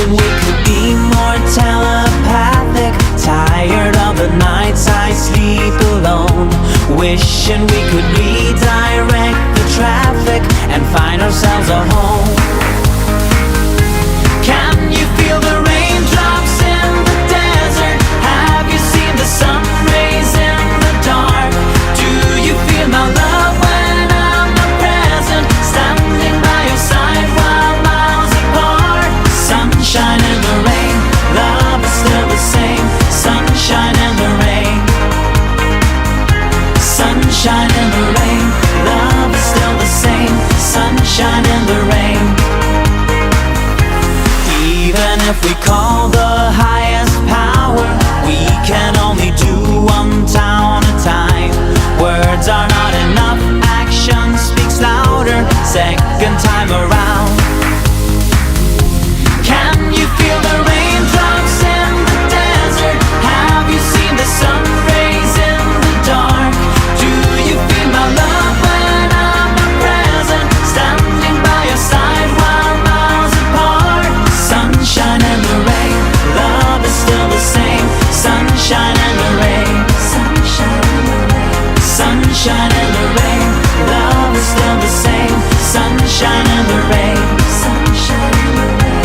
Wishing we could be more telepathic, tired of the nights I sleep alone. Wishing we could redirect the traffic and find ourselves a home. Can you feel the raindrops in the desert? Have you seen the sun rays in the dark? Do you feel my love when I'm not present, standing by your side while miles apart? Sunshine in the rain, love is still the same. Sunshine in the rain, sunshine in the rain, love is still the same. Sunshine in the rain. Even if we call the highest power, we can only do one town at a time. Words are not enough, action speaks louder, second time around. Can you feel the raindrops in the desert? Have you seen the sun rays in the dark? Do you feel my love when I'm not present, standing by your side while miles apart? Sunshine in the rain, love is still the same. Sunshine in the rain, sunshine in the rain, sunshine in the rain, love is still the same. Sunshine in the rain, sunshine in the rain.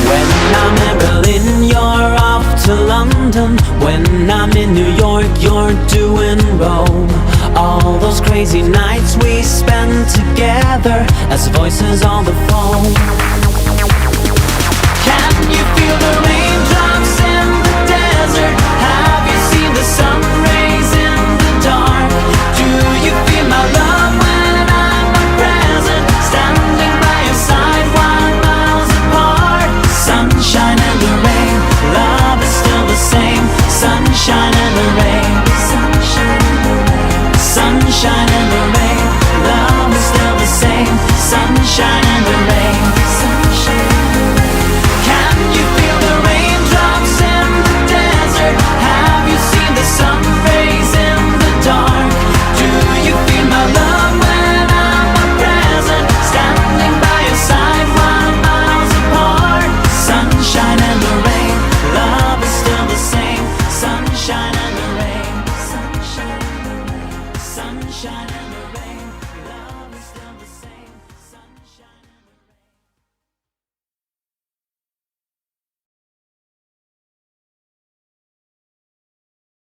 When I'm in Berlin, you're off to London. When I'm in New York, you're doing Rome. All those crazy nights we spend together as voices on the phone.